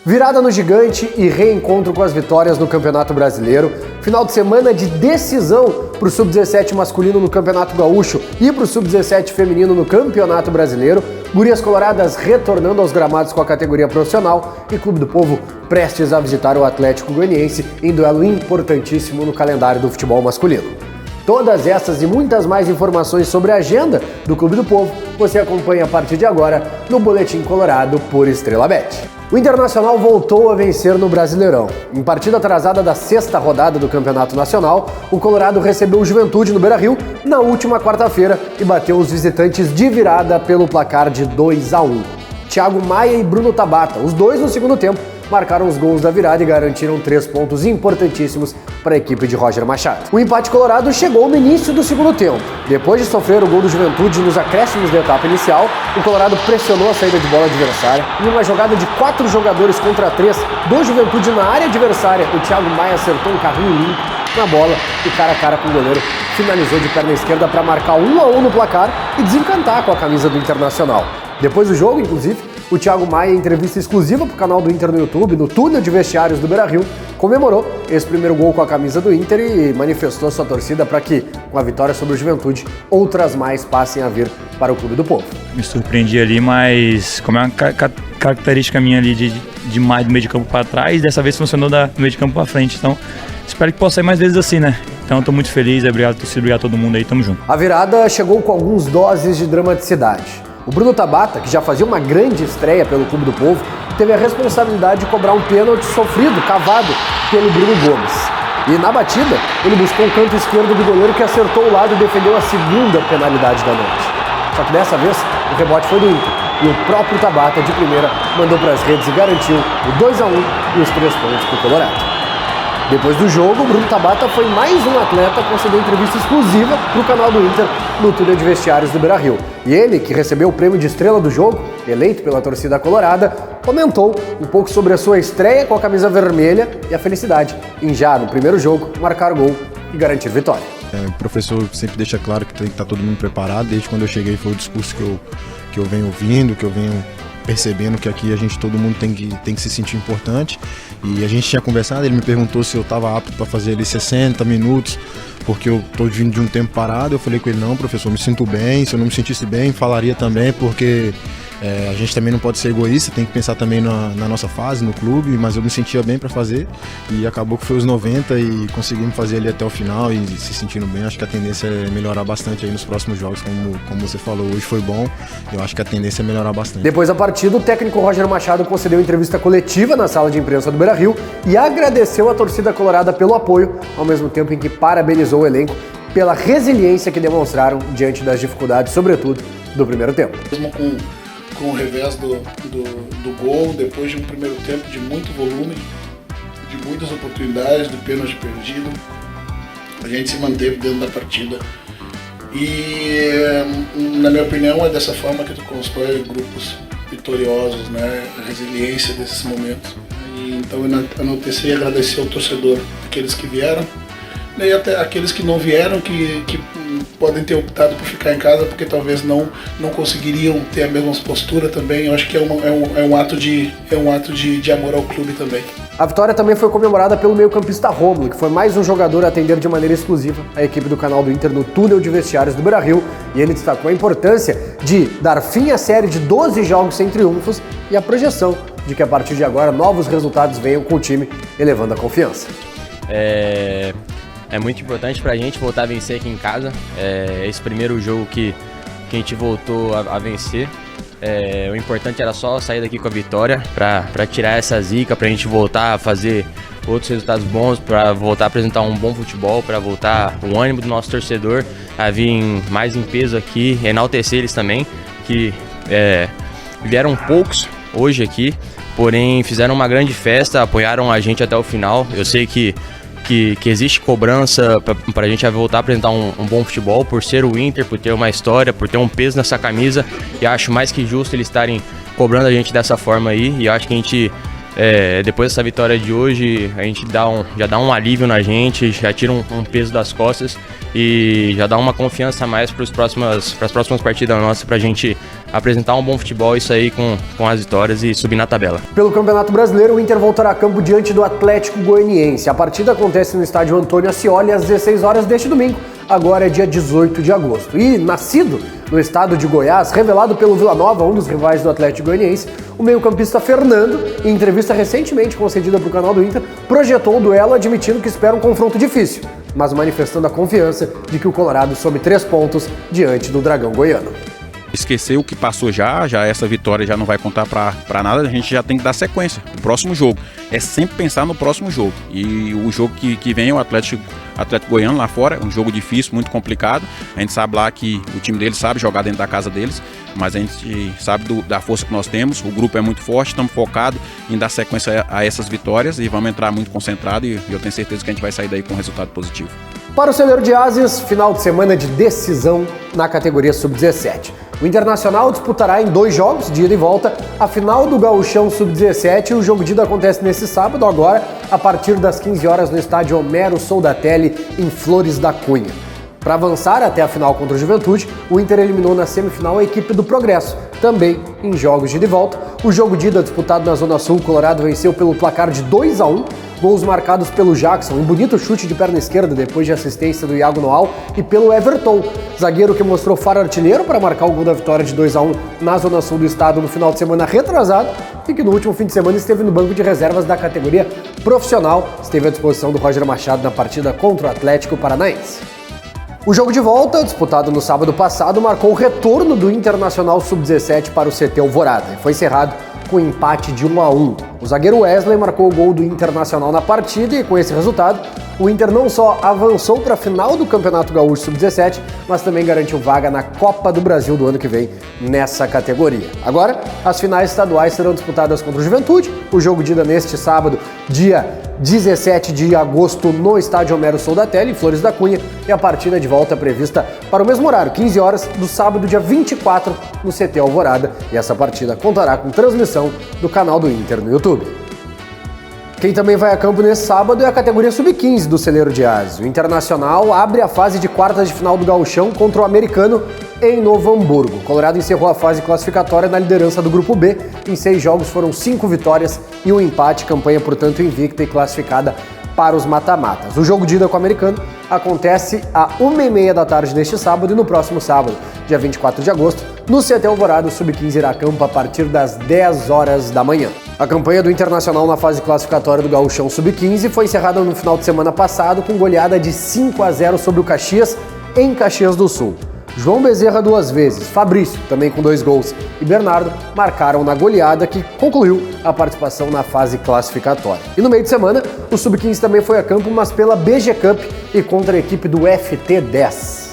Virada no gigante e reencontro com as vitórias no Campeonato Brasileiro. Final de semana de decisão para o Sub-17 masculino no Campeonato Gaúcho e para o Sub-17 feminino no Campeonato Brasileiro. Gurias coloradas retornando aos gramados com a categoria profissional e Clube do Povo prestes a visitar o Atlético Goianiense em duelo importantíssimo no calendário do futebol masculino. Todas essas e muitas mais informações sobre a agenda do Clube do Povo você acompanha a partir de agora no Boletim Colorado por Estrela Bet. O Internacional voltou a vencer no Brasileirão. Em partida atrasada da sexta rodada do Campeonato Nacional, o Colorado recebeu o Juventude no Beira-Rio na última quarta-feira e bateu os visitantes de virada pelo placar de 2-1. Thiago Maia e Bruno Tabata, os dois no segundo tempo, marcaram os gols da virada e garantiram 3 pontos importantíssimos para a equipe de Roger Machado. O empate colorado chegou no início do segundo tempo. Depois de sofrer o gol do Juventude nos acréscimos da etapa inicial, o Colorado pressionou a saída de bola adversária. Em uma jogada de 4 jogadores contra 3 do Juventude na área adversária, o Thiago Maia acertou um carrinho limpo na bola e cara a cara com o goleiro finalizou de perna esquerda para marcar 1-1 no placar e desencantar com a camisa do Internacional. Depois do jogo, inclusive, o Thiago Maia, em entrevista exclusiva para o canal do Inter no YouTube, no túnel de vestiários do Beira-Rio, comemorou esse primeiro gol com a camisa do Inter e manifestou sua torcida para que, com a vitória sobre o Juventude, outras mais passem a vir para o Clube do Povo. Me surpreendi ali, mas como é uma característica minha ali de mais do meio de campo para trás, dessa vez funcionou do meio de campo para frente, então espero que possa sair mais vezes assim, né? Então estou muito feliz, obrigado torcida, obrigado a todo mundo aí, tamo junto. A virada chegou com algumas doses de dramaticidade. O Bruno Tabata, que já fazia uma grande estreia pelo Clube do Povo, teve a responsabilidade de cobrar um pênalti sofrido, cavado pelo Bruno Gomes. E na batida, ele buscou o canto esquerdo do goleiro que acertou o lado e defendeu a segunda penalidade da noite. Só que dessa vez, o rebote foi do Inter. E o próprio Tabata, de primeira, mandou para as redes e garantiu o 2-1 e os 3 pontos para o Colorado. Depois do jogo, o Bruno Tabata foi mais um atleta a conceder entrevista exclusiva para o canal do Inter no túnel de vestiários do Beira-Rio. E ele, que recebeu o prêmio de estrela do jogo, eleito pela torcida colorada, comentou um pouco sobre a sua estreia com a camisa vermelha e a felicidade em já, no primeiro jogo, marcar gol e garantir vitória. O professor sempre deixa claro que tem que estar todo mundo preparado. Desde quando eu cheguei foi o discurso que eu venho ouvindo, que eu venho percebendo que aqui todo mundo tem que se sentir importante. E a gente tinha conversado, ele me perguntou se eu estava apto para fazer ali 60 minutos, porque eu estou vindo de um tempo parado. Eu falei com ele, não, professor, me sinto bem, se eu não me sentisse bem, falaria também, porque a gente também não pode ser egoísta, tem que pensar também na nossa fase, no clube, mas eu me sentia bem para fazer e acabou que foi os 90 e conseguimos fazer ali até o final e se sentindo bem. Acho que a tendência é melhorar bastante aí nos próximos jogos, como você falou, hoje foi bom, eu acho que a tendência é melhorar bastante. Depois da partida, o técnico Roger Machado concedeu entrevista coletiva na sala de imprensa do Beira-Rio e agradeceu a torcida colorada pelo apoio, ao mesmo tempo em que parabenizou o elenco pela resiliência que demonstraram diante das dificuldades, sobretudo, do primeiro tempo. Mesmo com o revés do gol, depois de um primeiro tempo de muito volume, de muitas oportunidades, de pênalti perdido, a gente se manteve dentro da partida. E, na minha opinião, é dessa forma que tu constrói grupos vitoriosos, né? A resiliência desses momentos. E, então eu enalteci e agradeci ao torcedor, aqueles que vieram, e até aqueles que não vieram, que podem ter optado por ficar em casa porque talvez não conseguiriam ter a mesma postura também. Eu acho que é um ato de amor ao clube também. A vitória também foi comemorada pelo meio-campista Rômulo, que foi mais um jogador a atender de maneira exclusiva a equipe do canal do Inter no túnel de vestiários do Beira-Rio, e ele destacou a importância de dar fim à série de 12 jogos sem triunfos e a projeção de que a partir de agora novos resultados venham com o time, elevando a confiança. É muito importante pra gente voltar a vencer aqui em casa. Esse primeiro jogo que a gente voltou a vencer. O importante era só sair daqui com a vitória pra tirar essa zica, pra gente voltar a fazer outros resultados bons, pra voltar a apresentar um bom futebol, pra voltar o ânimo do nosso torcedor a vir mais em peso aqui, enaltecer eles também, que vieram poucos hoje aqui, porém fizeram uma grande festa, apoiaram a gente até o final. Eu sei que que existe cobrança para a gente voltar a apresentar um bom futebol, por ser o Inter, por ter uma história, por ter um peso nessa camisa, e acho mais que justo eles estarem cobrando a gente dessa forma aí, e acho que a gente, depois dessa vitória de hoje, a gente já dá um alívio na gente, já tira um peso das costas e já dá uma confiança a mais para as próximas partidas nossas, para a gente apresentar um bom futebol, isso aí com as vitórias e subir na tabela. Pelo Campeonato Brasileiro, o Inter voltará a campo diante do Atlético Goianiense. A partida acontece no estádio Antônio Ascioli às 16 horas deste domingo, agora é dia 18 de agosto. E nascido no estado de Goiás, revelado pelo Vila Nova, um dos rivais do Atlético Goianiense, o meio-campista Fernando, em entrevista recentemente concedida para o canal do Inter, projetou o duelo admitindo que espera um confronto difícil, mas manifestando a confiança de que o Colorado some 3 pontos diante do Dragão Goiano. Esquecer o que passou já essa vitória já não vai contar para nada, a gente já tem que dar sequência. O próximo jogo é sempre pensar no próximo jogo. E o jogo que vem é o Atlético Goiano lá fora, um jogo difícil, muito complicado. A gente sabe lá que o time deles sabe jogar dentro da casa deles, mas a gente sabe da força que nós temos, o grupo é muito forte, estamos focados em dar sequência a essas vitórias e vamos entrar muito concentrado e eu tenho certeza que a gente vai sair daí com um resultado positivo. Para o Celeiro de Ases, final de semana de decisão na categoria Sub-17. O Internacional disputará em 2 jogos, de ida e volta, a final do Gauchão Sub-17 e o jogo de ida acontece nesse sábado, agora, a partir das 15 horas no estádio Homero Soldatelli, em Flores da Cunha. Para avançar até a final contra o Juventude, o Inter eliminou na semifinal a equipe do Progresso, também em jogos de ida e volta. O jogo de ida disputado na Zona Sul, o Colorado venceu pelo placar de 2-1, gols marcados pelo Jackson, um bonito chute de perna esquerda depois de assistência do Iago Noal, e pelo Everton, zagueiro que mostrou faro artilheiro para marcar o gol da vitória de 2-1 na Zona Sul do estado no final de semana retrasado e que no último fim de semana esteve no banco de reservas da categoria profissional, esteve à disposição do Roger Machado na partida contra o Atlético Paranaense. O jogo de volta, disputado no sábado passado, marcou o retorno do Internacional Sub-17 para o CT Alvorada e foi encerrado com empate de 1-1. O zagueiro Wesley marcou o gol do Internacional na partida e com esse resultado, o Inter não só avançou para a final do Campeonato Gaúcho Sub-17, mas também garantiu vaga na Copa do Brasil do ano que vem nessa categoria. Agora, as finais estaduais serão disputadas contra o Juventude, o jogo de ida neste sábado, dia 17 de agosto, no estádio Homero Soldatelli, em Flores da Cunha, e a partida de volta é prevista para o mesmo horário, 15 horas, do sábado, dia 24, no CT Alvorada, e essa partida contará com transmissão do canal do Inter no YouTube. Quem também vai a campo nesse sábado é a categoria Sub-15 do Celeiro de Ases. O Internacional abre a fase de quartas de final do Gauchão contra o Americano em Novo Hamburgo. O Colorado encerrou a fase classificatória na liderança do Grupo B. Em 6 jogos foram 5 vitórias e 1 empate, campanha, portanto, invicta e classificada para os mata-matas. O jogo de ida com o Americano acontece às 1h30 da tarde neste sábado e no próximo sábado, dia 24 de agosto, no CT Alvorada, o Sub-15 irá a campo a partir das 10 horas da manhã. A campanha do Internacional na fase classificatória do Gauchão Sub-15 foi encerrada no final de semana passado com goleada de 5-0 sobre o Caxias, em Caxias do Sul. João Bezerra 2 vezes, Fabrício, também com 2 gols, e Bernardo marcaram na goleada que concluiu a participação na fase classificatória. E no meio de semana, o Sub-15 também foi a campo, mas pela BG Cup e contra a equipe do FT10.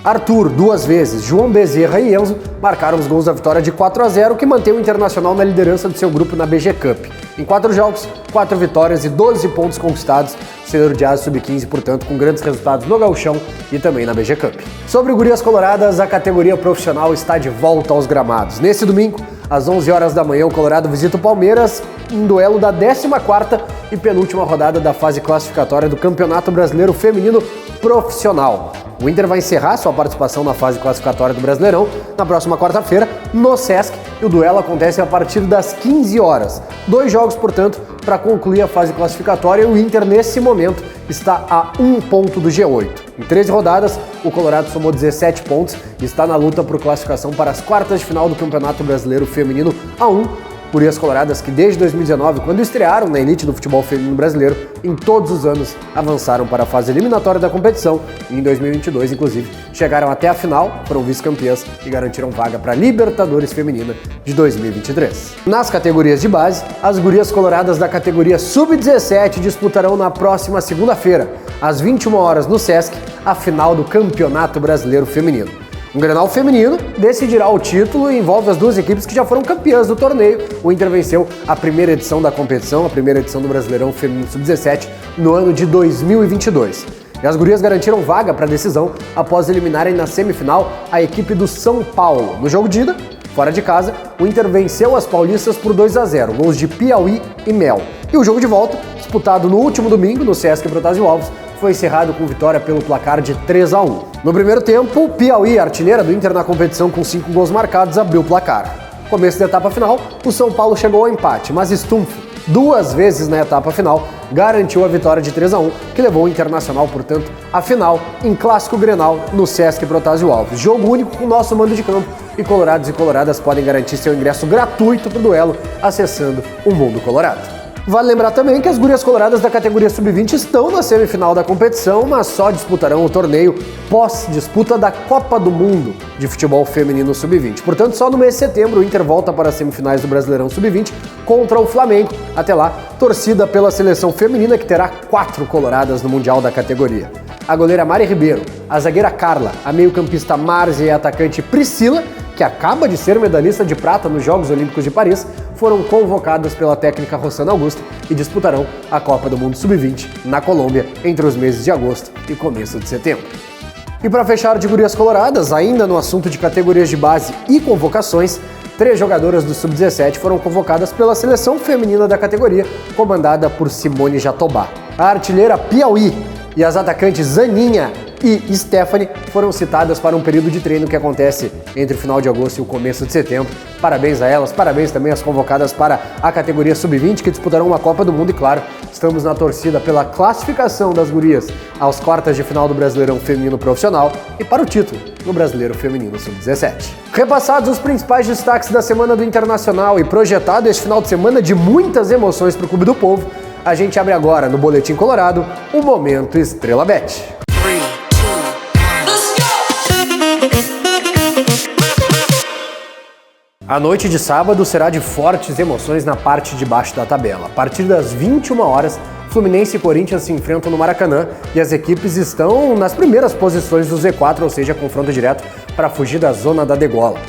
Arthur, 2 vezes, João Bezerra e Enzo marcaram os gols da vitória de 4-0, que mantém o Internacional na liderança do seu grupo na BG Cup. Em 4 jogos, 4 vitórias e 12 pontos conquistados, o Celeiro de Ases Sub-15, portanto, com grandes resultados no Gauchão e também na BG Cup. Sobre o Gurias Coloradas, a categoria profissional está de volta aos gramados. Nesse domingo, às 11 horas da manhã, o Colorado visita o Palmeiras em duelo da 14ª e penúltima rodada da fase classificatória do Campeonato Brasileiro Feminino Profissional. O Inter vai encerrar sua participação na fase classificatória do Brasileirão na próxima quarta-feira, no Sesc, e o duelo acontece a partir das 15 horas. 2 jogos, portanto, para concluir a fase classificatória, e o Inter, nesse momento, está a 1 ponto do G8. Em 13 rodadas, o Colorado somou 17 pontos e está na luta por classificação para as quartas de final do Campeonato Brasileiro Feminino A1, Gurias Coloradas que desde 2019, quando estrearam na elite do futebol feminino brasileiro, em todos os anos avançaram para a fase eliminatória da competição e em 2022, inclusive, chegaram até a final, foram vice-campeãs e garantiram vaga para a Libertadores Feminina de 2023. Nas categorias de base, as Gurias Coloradas da categoria Sub-17 disputarão na próxima segunda-feira, às 21 horas no Sesc, a final do Campeonato Brasileiro Feminino. Um Grenal feminino decidirá o título e envolve as duas equipes que já foram campeãs do torneio. O Inter venceu a primeira edição da competição, a primeira edição do Brasileirão Feminino Sub-17, no ano de 2022. E as gurias garantiram vaga para a decisão após eliminarem na semifinal a equipe do São Paulo. No jogo de ida, fora de casa, o Inter venceu as paulistas por 2-0, gols de Piauí e Mel. E o jogo de volta, disputado no último domingo no Sesc Protásio Alves, foi encerrado com vitória pelo placar de 3-1. No primeiro tempo, Piauí, artilheira do Inter na competição com 5 gols marcados, abriu o placar. No começo da etapa final, o São Paulo chegou ao empate, mas Stumpf, 2 vezes na etapa final, garantiu a vitória de 3-1, que levou o Internacional, portanto, à final em Clássico Grenal no Sesc Protásio Alves. Jogo único com o nosso mando de campo, e colorados e coloradas podem garantir seu ingresso gratuito para o duelo acessando o Mundo Colorado. Vale lembrar também que as gurias coloradas da categoria Sub-20 estão na semifinal da competição, mas só disputarão o torneio pós-disputa da Copa do Mundo de Futebol Feminino Sub-20. Portanto, só no mês de setembro o Inter volta para as semifinais do Brasileirão Sub-20 contra o Flamengo. Até lá, torcida pela seleção feminina que terá 4 coloradas no Mundial da categoria. A goleira Mari Ribeiro, a zagueira Carla, a meio-campista Márcia e a atacante Priscila, que acaba de ser medalhista de prata nos Jogos Olímpicos de Paris, foram convocadas pela técnica Rossana Augusto e disputarão a Copa do Mundo Sub-20 na Colômbia entre os meses de agosto e começo de setembro. E para fechar de gurias coloradas, ainda no assunto de categorias de base e convocações, 3 jogadoras do Sub-17 foram convocadas pela seleção feminina da categoria, comandada por Simone Jatobá. A artilheira Piauí e as atacantes Zaninha e Stephanie foram citadas para um período de treino que acontece entre o final de agosto e o começo de setembro. Parabéns a elas, parabéns também às convocadas para a categoria Sub-20, que disputarão uma Copa do Mundo e, claro, estamos na torcida pela classificação das gurias às quartas de final do Brasileirão Feminino Profissional e para o título no Brasileiro Feminino Sub-17. Repassados os principais destaques da semana do Internacional e projetado esse final de semana de muitas emoções para o Clube do Povo, a gente abre agora no Boletim Colorado o Momento Estrela Bet. A noite de sábado será de fortes emoções na parte de baixo da tabela. A partir das 21 horas, Fluminense e Corinthians se enfrentam no Maracanã e as equipes estão nas primeiras posições do Z4, ou seja, confronto direto para fugir da zona da degola.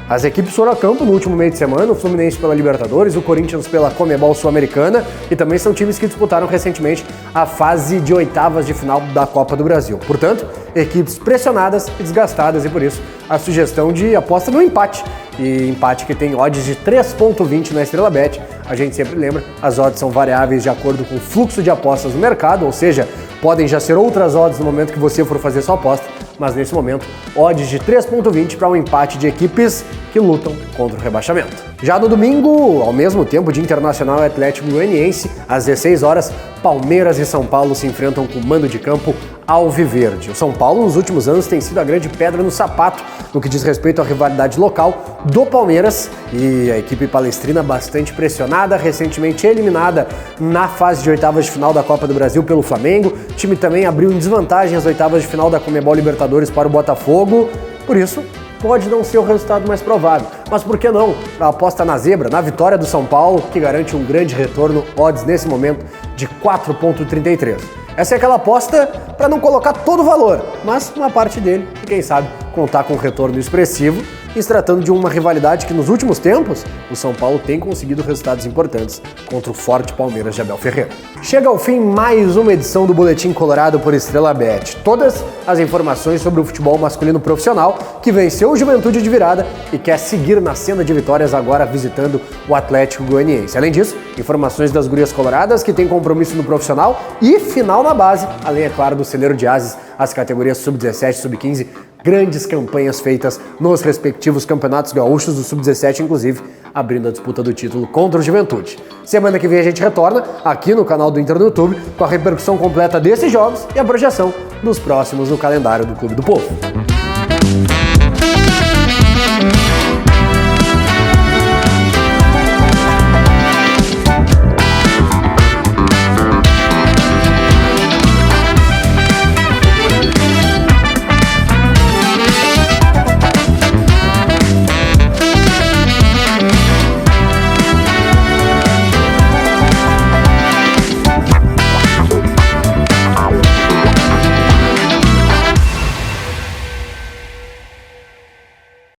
As equipes foram a campo no último meio de semana, o Fluminense pela Libertadores, o Corinthians pela Conmebol Sul-Americana e também são times que disputaram recentemente a fase de oitavas de final da Copa do Brasil. Portanto, equipes pressionadas e desgastadas e por isso a sugestão de aposta no empate. E empate que tem odds de 3,20 na Estrela Bet. A gente sempre lembra, as odds são variáveis de acordo com o fluxo de apostas no mercado, ou seja, podem já ser outras odds no momento que você for fazer sua aposta, mas nesse momento, odds de 3,20 para um empate de equipes que lutam contra o rebaixamento. Já no domingo, ao mesmo tempo de Internacional e Atlético Goianiense, às 16 horas, Palmeiras e São Paulo se enfrentam com o mando de campo alviverde. O São Paulo, nos últimos anos, tem sido a grande pedra no sapato no que diz respeito à rivalidade local do Palmeiras e a equipe palestrina bastante pressionada, recentemente eliminada na fase de oitavas de final da Copa do Brasil pelo Flamengo. O time também abriu em desvantagem as oitavas de final da Conmebol Libertadores para o Botafogo, por isso pode não ser o resultado mais provável. Mas por que não? A aposta na zebra, na vitória do São Paulo, que garante um grande retorno, odds nesse momento de 4,33. Essa é aquela aposta para não colocar todo o valor, mas uma parte dele, e quem sabe contar com um retorno expressivo, e se tratando de uma rivalidade que nos últimos tempos o São Paulo tem conseguido resultados importantes contra o forte Palmeiras de Abel Ferreira. Chega ao fim mais uma edição do Boletim Colorado por Estrela Bet. Todas as informações sobre o futebol masculino profissional que venceu o Juventude de virada e quer seguir na senda de vitórias agora visitando o Atlético Goianiense. Além disso, informações das gurias coloradas que tem compromisso no profissional e final na base, além, é claro, do celeiro de ases, as categorias Sub-17 e Sub-15, grandes campanhas feitas nos respectivos campeonatos gaúchos do Sub-17, inclusive abrindo a disputa do título contra o Juventude. Semana que vem a gente retorna aqui no canal do Inter no YouTube com a repercussão completa desses jogos e a projeção dos próximos no calendário do Clube do Povo.